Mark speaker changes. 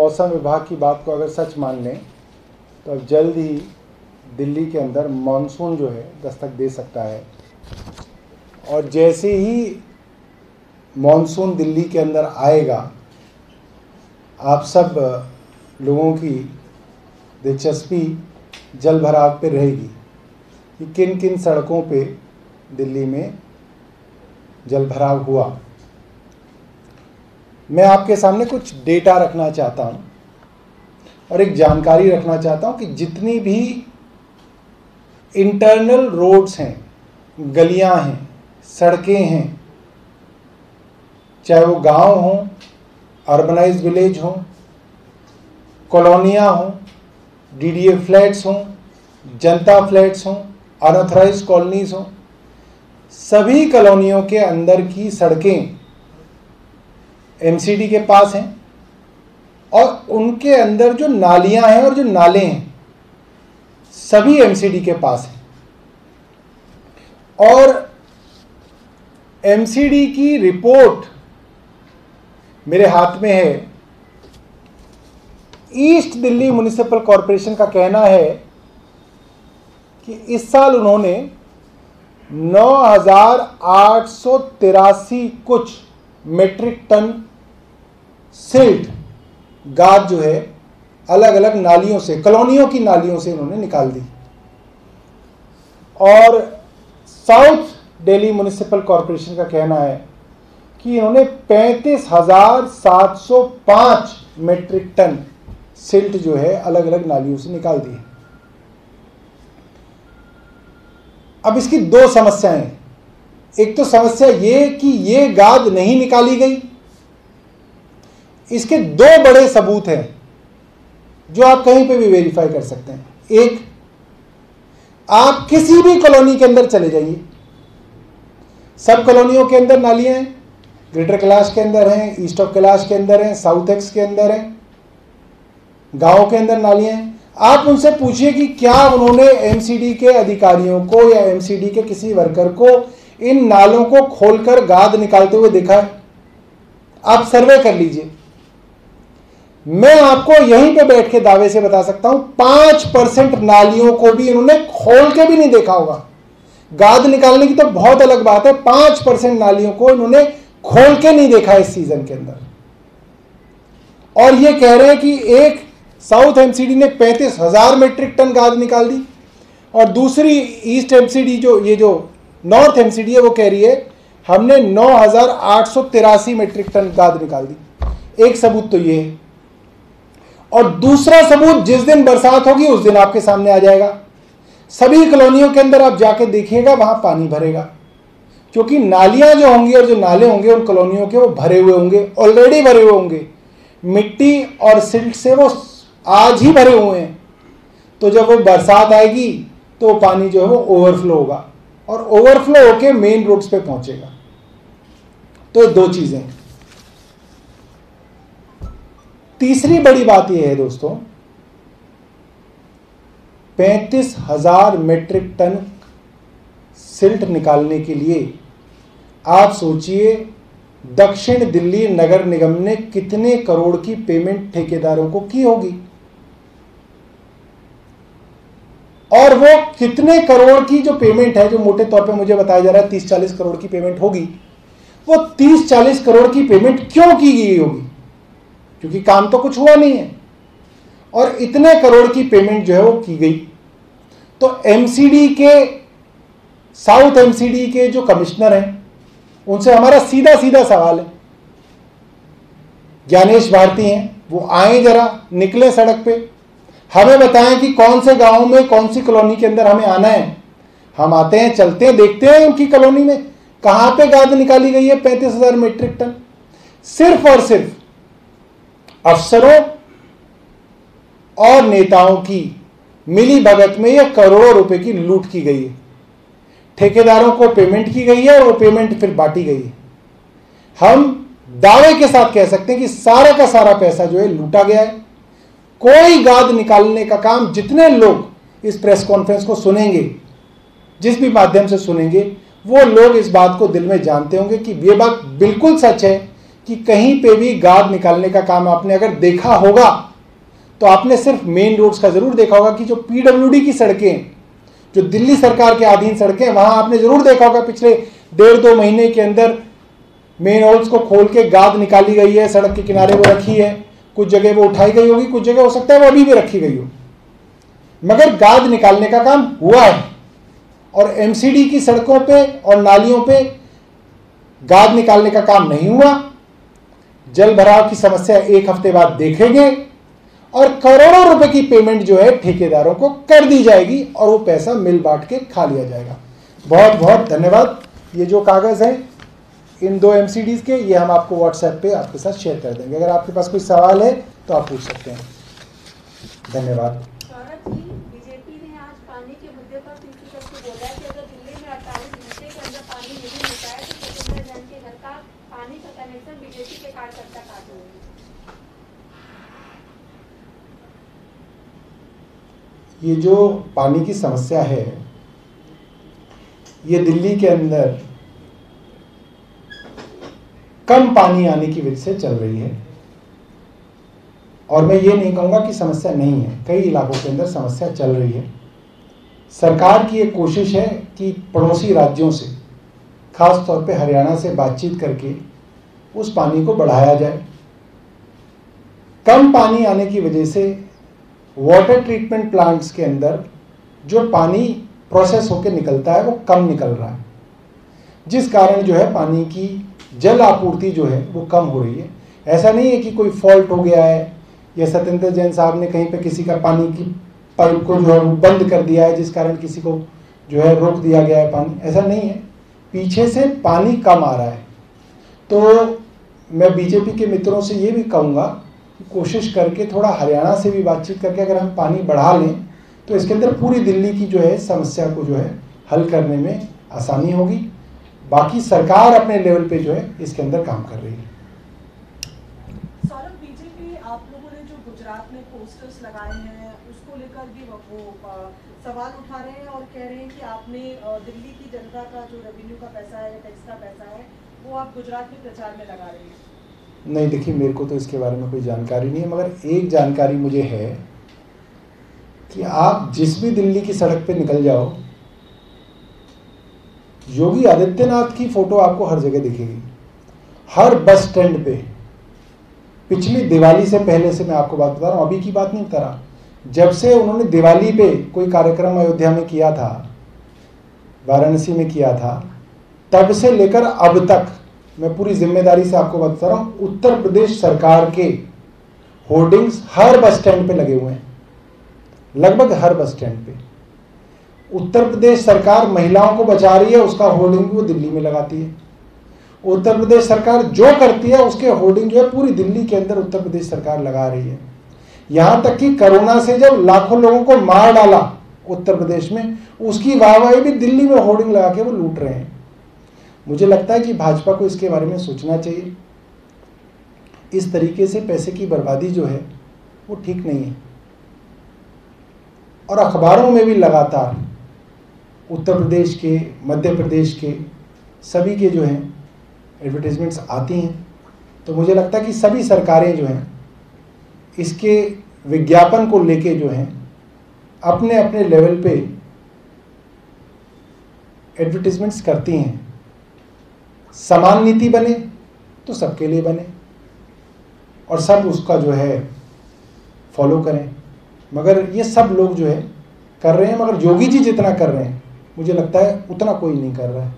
Speaker 1: मौसम विभाग की बात को अगर सच मान लें तो अब जल्द ही दिल्ली के अंदर मानसून जो है दस्तक दे सकता है। और जैसे ही मानसून दिल्ली के अंदर आएगा, आप सब लोगों की दिलचस्पी जल भराव पे रहेगी कि किन किन सड़कों पे दिल्ली में जल भराव हुआ। मैं आपके सामने कुछ डेटा रखना चाहता हूँ और एक जानकारी रखना चाहता हूँ कि जितनी भी इंटरनल रोड्स हैं, गलियाँ हैं, सड़कें हैं, चाहे वो गांव हों, अर्बनाइज्ड विलेज हों, कॉलोनियाँ हों, डीडीए फ्लैट्स हों, जनता फ्लैट्स हों, अनऑथराइज्ड कॉलोनीज हों, सभी कॉलोनियों के अंदर की सड़कें एमसीडी के पास हैं और उनके अंदर जो नालियां हैं और जो नाले हैं सभी एमसीडी के पास हैं। और एमसीडी की रिपोर्ट मेरे हाथ में है। ईस्ट दिल्ली म्युनिसिपल कॉरपोरेशन का कहना है कि इस साल उन्होंने 9,883 कुछ मेट्रिक टन सिल्ट गाद जो है अलग अलग नालियों से, कॉलोनियों की नालियों से इन्होंने निकाल दी। और साउथ दिल्ली म्युनिसिपल कॉरपोरेशन का कहना है कि इन्होंने 35,705 मेट्रिक टन सिल्ट जो है अलग अलग नालियों से निकाल दी। अब इसकी दो समस्याएं हैं। एक तो समस्या ये कि ये गाद नहीं निकाली गई। इसके दो बड़े सबूत हैं जो आप कहीं पे भी वेरीफाई कर सकते हैं। एक, आप किसी भी कॉलोनी के अंदर चले जाइए, सब कॉलोनियों के अंदर नालियां हैं। ग्रेटर कैलाश के अंदर हैं, ईस्ट ऑफ कैलाश के अंदर हैं, साउथ एक्स के अंदर हैं, गांव के अंदर नालियां हैं। आप उनसे पूछिए कि क्या उन्होंने एमसीडी के अधिकारियों को या एमसीडी के किसी वर्कर को इन नालों को खोलकर गाद निकालते हुए देखा है? आप सर्वे कर लीजिए। मैं आपको यहीं पे बैठ के दावे से बता सकता हूं 5% नालियों को भी इन्होंने खोल के भी नहीं देखा होगा। गाद निकालने की तो बहुत अलग बात है, 5% नालियों को इन्होंने खोल के नहीं देखा इस सीजन के अंदर। और ये कह रहे हैं कि एक साउथ एमसीडी ने 35,000 मेट्रिक टन गाद निकाल दी और दूसरी ईस्ट एमसीडी जो नॉर्थ एमसीडी है वो कह रही है हमने 9,883 मेट्रिक टन गाद निकाल दी। एक सबूत तो ये है। और दूसरा सबूत जिस दिन बरसात होगी उस दिन आपके सामने आ जाएगा। सभी कॉलोनियों के अंदर आप जाके देखिएगा, वहां पानी भरेगा, क्योंकि नालियां जो होंगी और जो नाले होंगे उन कॉलोनियों के वो भरे हुए होंगे, ऑलरेडी भरे हुए होंगे। मिट्टी और सिल्ट से वो आज ही भरे हुए हैं। तो जब वो बरसात आएगी तो वो पानी जो है वो ओवरफ्लो होगा और ओवरफ्लो होके मेन रोड्स पे पहुंचेगा। तो दो चीजें। तीसरी बड़ी बात यह है दोस्तों, 35,000 मेट्रिक टन सिल्ट निकालने के लिए आप सोचिए दक्षिण दिल्ली नगर निगम ने कितने करोड़ की पेमेंट ठेकेदारों को की होगी और वो कितने करोड़ की जो पेमेंट है, जो मोटे तौर पे मुझे बताया जा रहा है 30-40 करोड़ की पेमेंट होगी, वो 30-40 करोड़ की पेमेंट क्यों की गई होगी? क्योंकि काम तो कुछ हुआ नहीं है और इतने करोड़ की पेमेंट जो है वो की गई। तो एमसीडी के, साउथ एमसीडी के जो कमिश्नर हैं उनसे हमारा सीधा सीधा सवाल है, ज्ञानेश भारती हैं, वो आए जरा, निकले सड़क पे, हमें बताएं कि कौन से गांव में कौन सी कॉलोनी के अंदर हमें आना है। हम आते हैं, चलते हैं, देखते हैं उनकी कॉलोनी में कहां पे गाद निकाली गई है 35,000 मेट्रिक टन। सिर्फ और सिर्फ अफसरों और नेताओं की मिली भगत में यह करोड़ों रुपए की लूट की गई है। ठेकेदारों को पेमेंट की गई है और वो पेमेंट फिर बांटी गई है। हम दावे के साथ कह सकते हैं कि सारा का सारा पैसा जो है लूटा गया है। कोई गाद निकालने का काम, जितने लोग इस प्रेस कॉन्फ्रेंस को सुनेंगे, जिस भी माध्यम से सुनेंगे, वो लोग इस बात को दिल में जानते होंगे कि ये बात बिल्कुल सच है कि कहीं पे भी गाद निकालने का काम आपने अगर देखा होगा तो आपने सिर्फ मेन रोड्स का जरूर देखा होगा कि जो पीडब्ल्यूडी की सड़कें, जो दिल्ली सरकार के अधीन सड़कें, वहां आपने जरूर देखा होगा पिछले 1.5-2 महीने के अंदर मेन रोड्स को खोल के गाद निकाली गई है, सड़क के किनारे वो रखी है, कुछ जगह वो उठाई गई होगी, कुछ जगह हो सकता है वो अभी भी रखी गई हो, मगर गाद निकालने का काम हुआ है। और एमसीडी की सड़कों पे और नालियों पे गाद निकालने का काम नहीं हुआ। जल भराव की समस्या 1 हफ्ते बाद देखेंगे और करोड़ों रुपए की पेमेंट जो है ठेकेदारों को कर दी जाएगी और वो पैसा मिल बांट के खा लिया जाएगा। बहुत बहुत धन्यवाद। ये जो कागज है इन 2 एमसीडीज के, ये हम आपको व्हाट्सएप पे आपके साथ शेयर कर देंगे। अगर आपके पास कोई सवाल है तो आप पूछ सकते हैं। धन्यवाद।
Speaker 2: बीजेपी ने आज पानी के मुद्दे पर पीछे करके बोला है कि अगर दिल्ली में 48 घंटे के अंदर पानी नहीं मिलता है तो सत्येंद्र जैन के घर का पानी का कनेक्शन बीजेपी के कार्यकर्ता काट देंगे।
Speaker 1: ये जो पानी की समस्या है ये दिल्ली के अंदर कम पानी आने की वजह से चल रही है। और मैं ये नहीं कहूँगा कि समस्या नहीं है, कई इलाकों के अंदर समस्या चल रही है। सरकार की एक कोशिश है कि पड़ोसी राज्यों से, खास तौर पे हरियाणा से बातचीत करके उस पानी को बढ़ाया जाए। कम पानी आने की वजह से वाटर ट्रीटमेंट प्लांट्स के अंदर जो पानी प्रोसेस होकर निकलता है वो कम निकल रहा है, जिस कारण जो है पानी की जल आपूर्ति जो है वो कम हो रही है। ऐसा नहीं है कि कोई फॉल्ट हो गया है या सत्येंद्र जैन साहब ने कहीं पे किसी का पानी की पाइप को जो है वो बंद कर दिया है जिस कारण किसी को जो है रोक दिया गया है पानी, ऐसा नहीं है। पीछे से पानी कम आ रहा है। तो मैं बीजेपी के मित्रों से ये भी कहूँगा कि कोशिश करके थोड़ा हरियाणा से भी बातचीत करके अगर हम पानी बढ़ा लें तो इसके अंदर पूरी दिल्ली की जो है समस्या को जो है हल करने में आसानी होगी। बाकी सरकार अपने लेवल पे जो है इसके अंदर काम कर रही है।
Speaker 3: सौरभ, बीजेपी आप लोगों ने जो गुजरात में पोस्टर्स लगाए हैं उसको लेकर भी वो सवाल उठा रहे हैं और कह रहे हैं कि आपने दिल्ली की जनता का जो रेवेन्यू का पैसा है या टैक्स का पैसा है वो आप गुजरात में प्रचार में लगा रहे हैं।
Speaker 1: नहीं, देखिए मेरे को तो इसके बारे में कोई जानकारी नहीं है, मगर एक जानकारी मुझे है कि आप जिस भी दिल्ली की सड़क पे निकल जाओ, योगी आदित्यनाथ की फोटो आपको हर जगह दिखेगी, हर बस स्टैंड पे। पिछली दिवाली से पहले से मैं आपको बात बता रहा हूँ, अभी की बात नहीं बता रहा, जब से उन्होंने दिवाली पे कोई कार्यक्रम अयोध्या में किया था, वाराणसी में किया था, तब से लेकर अब तक मैं पूरी जिम्मेदारी से आपको बता रहा हूँ, उत्तर प्रदेश सरकार के होर्डिंग्स हर बस स्टैंड पे लगे हुए हैं, लगभग हर बस स्टैंड पे। उत्तर प्रदेश सरकार महिलाओं को बचा रही है, उसका होर्डिंग भी वो दिल्ली में लगाती है। उत्तर प्रदेश सरकार जो करती है उसके होर्डिंग जो है पूरी दिल्ली के अंदर उत्तर प्रदेश सरकार लगा रही है। यहां तक कि कोरोना से जब लाखों लोगों को मार डाला उत्तर प्रदेश में, उसकी वाहवाही भी दिल्ली में होर्डिंग लगा के वो लूट रहे हैं। मुझे लगता है कि भाजपा को इसके बारे में सोचना चाहिए। इस तरीके से पैसे की बर्बादी जो है वो ठीक नहीं है। और अखबारों में भी लगातार उत्तर प्रदेश के, मध्य प्रदेश के सभी के जो हैं एडवर्टीजमेंट्स आती हैं। तो मुझे लगता है कि सभी सरकारें जो हैं इसके विज्ञापन को लेके जो हैं अपने अपने लेवल पे एडवर्टीजमेंट्स करती हैं। समान नीति बने तो सबके लिए बने और सब उसका जो है फॉलो करें। मगर ये सब लोग जो है कर रहे हैं, मगर योगी जी जितना कर रहे हैं मुझे लगता है उतना कोई नहीं कर रहा है।